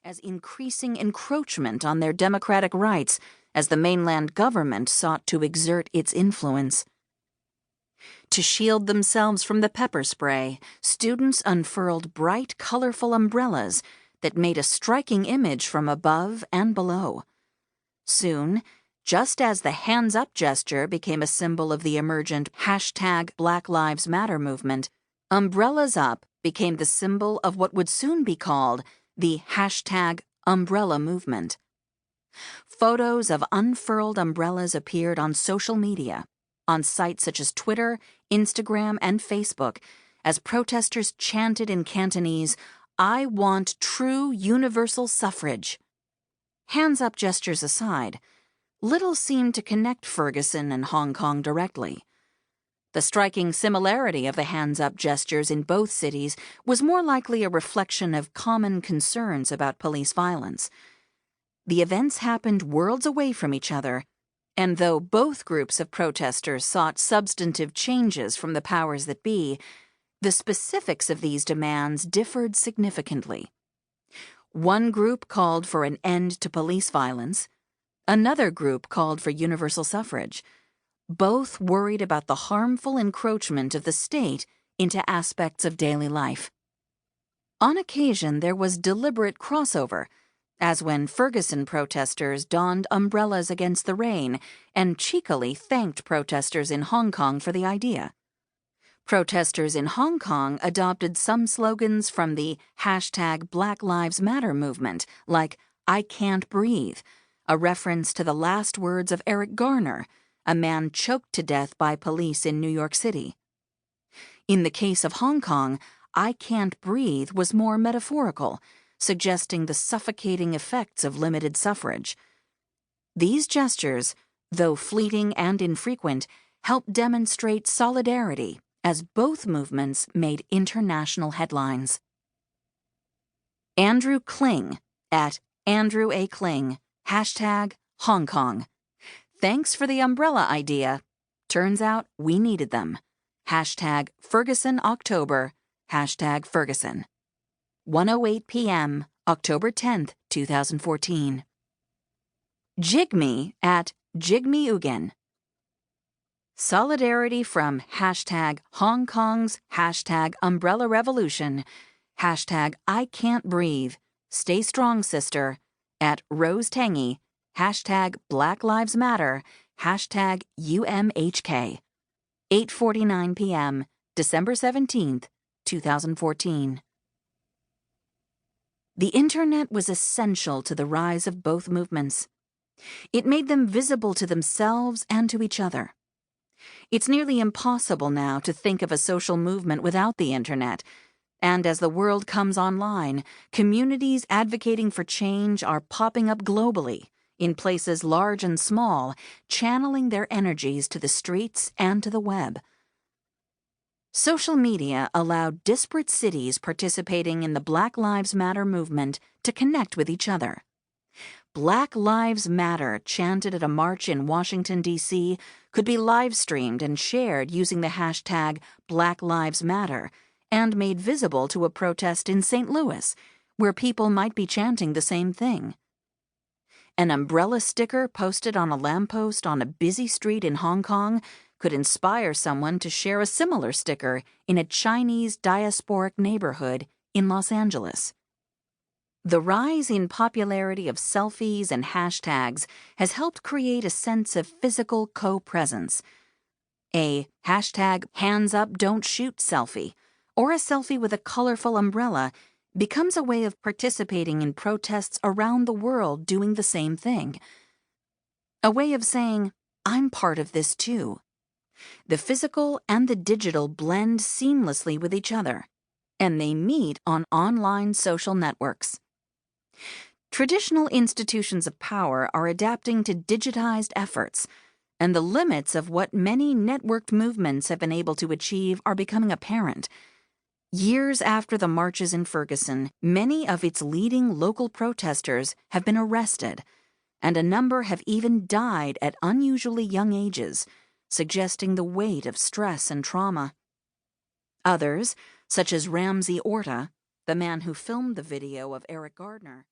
as increasing encroachment on their democratic rights as the mainland government sought to exert its influence. To shield themselves from the pepper spray, students unfurled bright, colorful umbrellas that made a striking image from above and below. Soon, just as the hands-up gesture became a symbol of the emergent #BlackLivesMatter movement, umbrellas up became the symbol of what would soon be called the #Umbrella movement. Photos of unfurled umbrellas appeared on social media, on sites such as Twitter, Instagram, and Facebook, as protesters chanted in Cantonese, "I want true universal suffrage." Hands-up gestures aside, little seemed to connect Ferguson and Hong Kong directly. The striking similarity of the hands-up gestures in both cities was more likely a reflection of common concerns about police violence. The events happened worlds away from each other, and though both groups of protesters sought substantive changes from the powers that be, the specifics of these demands differed significantly. One group called for an end to police violence. Another group called for universal suffrage. Both worried about the harmful encroachment of the state into aspects of daily life. On occasion, there was deliberate crossover, as when Ferguson protesters donned umbrellas against the rain and cheekily thanked protesters in Hong Kong for the idea. Protesters in Hong Kong adopted some slogans from the #BlackLivesMatter movement, like "I can't breathe," a reference to the last words of Eric Garner, a man choked to death by police in New York City. In the case of Hong Kong, "I can't breathe" was more metaphorical, suggesting the suffocating effects of limited suffrage. These gestures, though fleeting and infrequent, helped demonstrate solidarity as both movements made international headlines. Andrew Kling at Andrew A. Kling, #Hong Kong. Thanks for the umbrella idea. Turns out we needed them. #Ferguson October, #Ferguson. 1:08 p.m., October 10th, 2014. Jigme at JigmeUgen. Solidarity from #Hong Kong's #Umbrella Revolution, #I can't breathe. Stay strong, sister, at Rose Tangy, #Black Lives Matter, #UMHK. 8:49 p.m., December 17th, 2014. The Internet was essential to the rise of both movements. It made them visible to themselves and to each other. It's nearly impossible now to think of a social movement without the Internet, and as the world comes online, communities advocating for change are popping up globally, in places large and small, channeling their energies to the streets and to the web. Social media allowed disparate cities participating in the Black Lives Matter movement to connect with each other. Black Lives Matter chanted at a march in Washington, D.C. could be live-streamed and shared using the #BlackLivesMatter and made visible to a protest in St. Louis, where people might be chanting the same thing. An umbrella sticker posted on a lamppost on a busy street in Hong Kong could inspire someone to share a similar sticker in a Chinese diasporic neighborhood in Los Angeles. The rise in popularity of selfies and hashtags has helped create a sense of physical co-presence. A #HandsUpDon'tShoot selfie, or a selfie with a colorful umbrella, becomes a way of participating in protests around the world doing the same thing. A way of saying, "I'm part of this too." The physical and the digital blend seamlessly with each other, and they meet on online social networks. Traditional institutions of power are adapting to digitized efforts, and the limits of what many networked movements have been able to achieve are becoming apparent. Years after the marches in Ferguson, many of its leading local protesters have been arrested, and a number have even died at unusually young ages, suggesting the weight of stress and trauma. Others, such as Ramsey Orta, the man who filmed the video of Eric Garner,